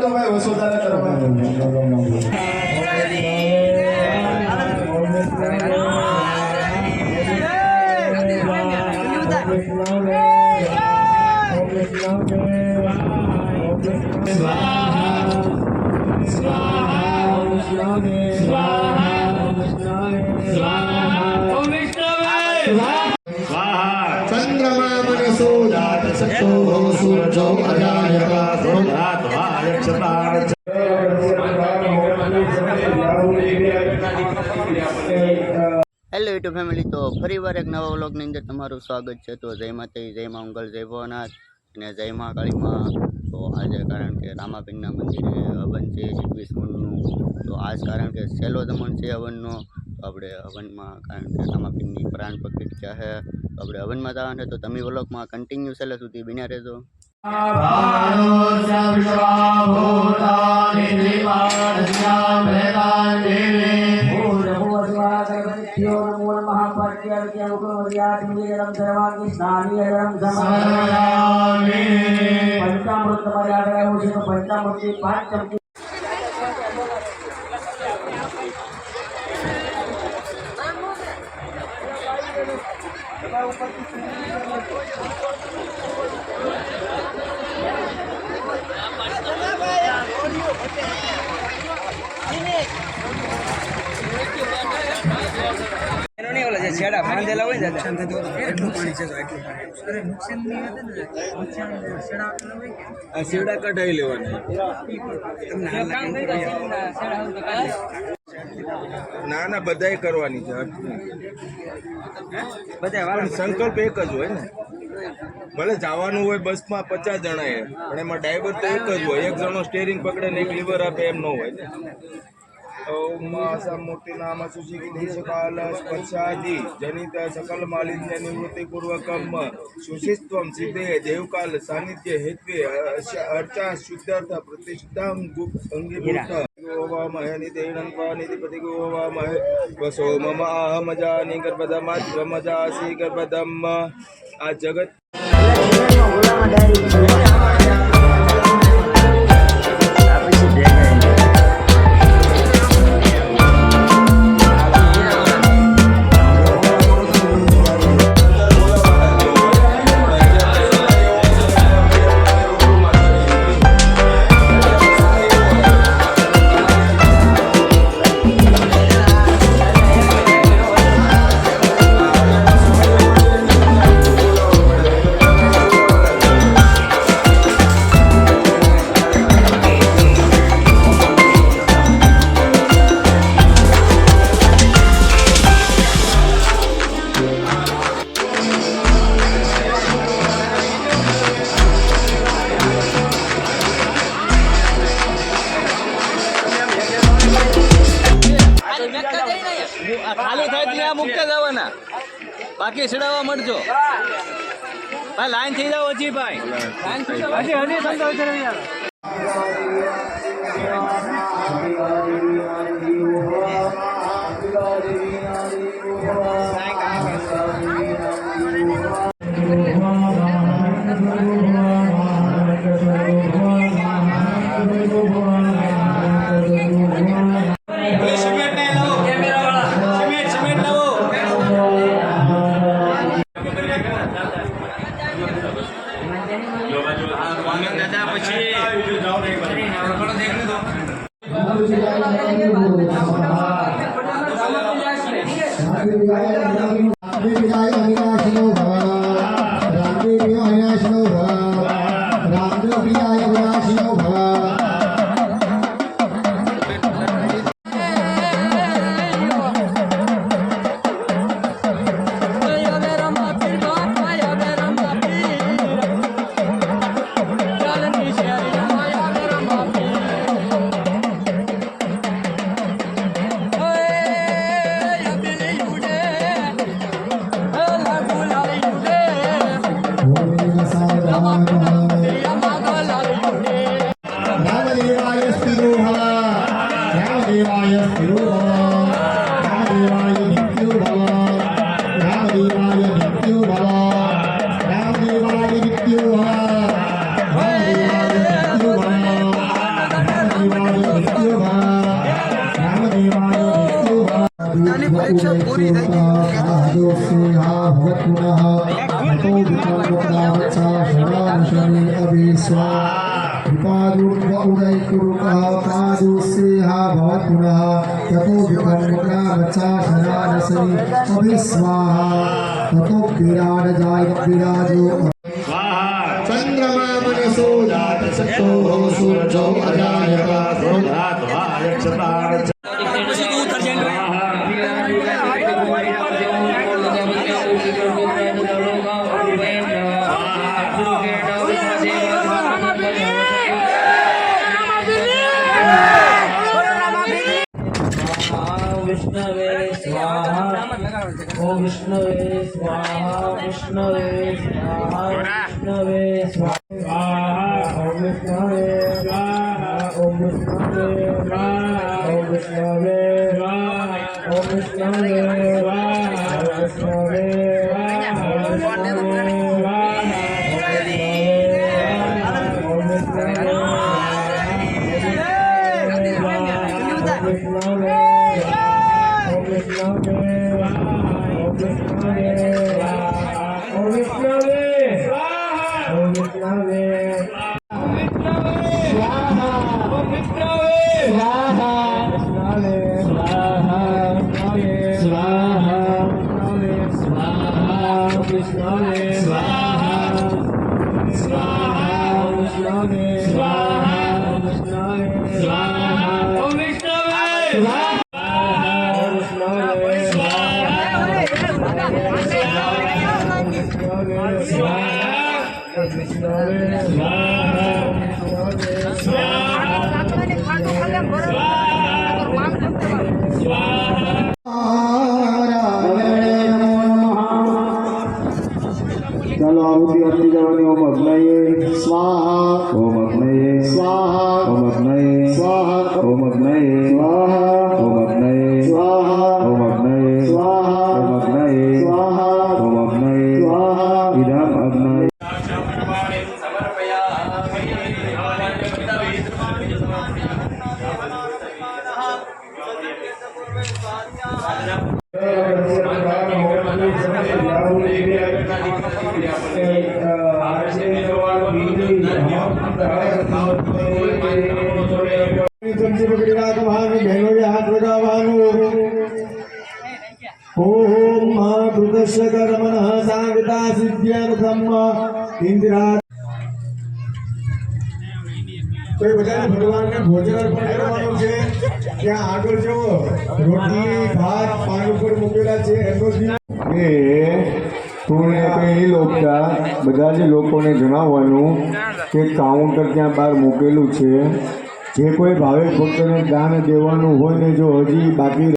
તો ભાઈ વસુધારા કરવાનું. चंद्रमा मनसो जात सतो सूरजो अजायका હેલો યુટ્યુબ ફેમિલી, તો ફરીવાર એક નવા વ્લોગની અંદર તમારું સ્વાગત છે. તો જય માતાજી, જય મા મંગલ, જય ભવનાથ અને જય મા કાળીમાં. તો આજે કારણ કે રામાપીરના મંદિરે હવન છે 21 કુંડનું. તો આજ કારણ કે છેલ્લો દમન છે હવનનો. તો આપણે હવનમાં કારણ કે રામાપીરની પ્રાણ પ્રતિષ્ઠા છે, તો આપણે હવનમાં જવાનું છે. તો તમે વ્લોગમાં કન્ટિન્યુ છેલ્લે સુધી બન્યા રહેજો. છેડા બાંધેલા હોય ને એટલું પાણી છે, તો એટલું પાણી. અરે નુકસાન નહીં હતું ને, નુકસાન છેડા આપેલા હોય કે આ છેડા કઢાઈ લેવાના. ના ના, બધાય કરવાની છે, બધા સંકલ્પ એક જ હોય ને. ભલે જવાનું હોય બસમાં 50 જણા એ, પણ એમાં ડ્રાઈવર તો એક જ હોય. એક જણો સ્ટેરિંગ પકડે ને એક લીવર આપે એમ ન હોય ને. मूर्ति नाम सुचिकी देश काल स्पर्शादि जनित सकल मालिन्य निवृत्ति पूर्वकम सुशिस्त्वम सिद्धे देवकाल सानिध्य हेत्वे अर्चा शुद्धार्थ प्रतिष्ठां अंगीभूत गोवामहे देवनंपा निधिपति गोवामहे वसो मम अहम जानी गर्भदमात् ब्रह्मजासी गर्भदम. आ जगत ખાલી થાય ત્યાં મૂકતા જવાના, બાકી ચડાવવા મળજો ભાઈ. લાઈન થઈ જાવ હજી ભાઈ, લાઈન થઈ જાવ હજી पादोस्नेहा भवत्पुनः ततो विकल्पदावच्छा शरानुशनि अभिस्वा विपादुर्व उदयकुरुकः पादोस्नेहा भवत्पुनः ततो विकल्पदावच्छा शरानुशनि अभिस्वाहा ततो विराजजाय विराजो चंद्रमा मनसो जात शक्तो सूर्यो अजायता विष्णवे स्वाहा ओम विष्णवे स्वाहा विष्णवे स्वाहा विष्णवे स्वाहा ओम विष्णवे स्वाहा ओम विष्णवे स्वाहा ओम विष्णवे स्वाहा ओम विष्णवे स्वाहा विष्णवे चलो आहुति होती जवानी ओम अग्नये स्वाहा ओम अग्नये स्वाहा ओम अग्नये स्वाहा ओम अग्नये स्वाहा ओम अग्नये स्वाहा ओम अग्नये स्वाहा ओम अग्नये स्वाहा ओम अग्नये स्वाहा इदं अग्नये ओम महाभूतस्य कर्मणः सांगता सिद्ध्यर्थम इंद्रा तो ये बजाय भगवान ने भोजन अर्पण करવાનું છે ત્યાં આગળ જો રોટલી ભાત પાન ઉપર મૂકેલા છે એનો એ તું કઈ લોકતા બધા જ લોકોને જણાવવાનું કે કાઉન્ટર ત્યાં બહાર મૂકેલું છે જે કોઈ ભાવિક ભક્તને દાન દેવાનું હોય ને જો હજી બાકી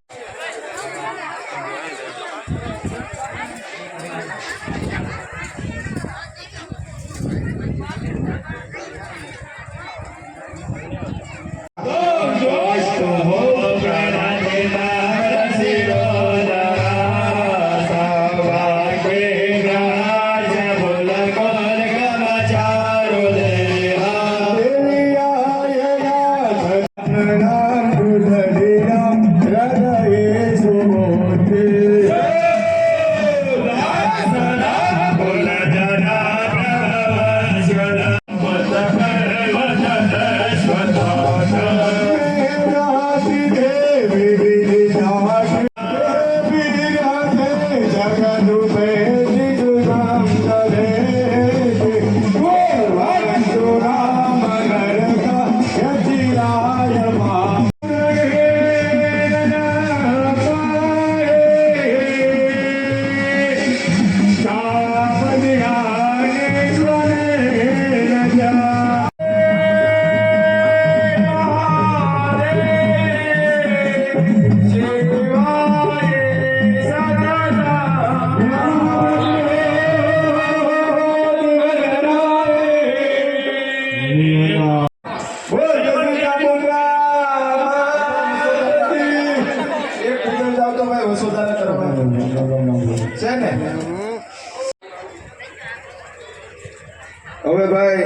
હવે ભાઈ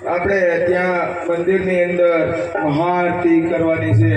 આપણે ત્યાં મંદિરની અંદર મહાઆરતી કરવાની છે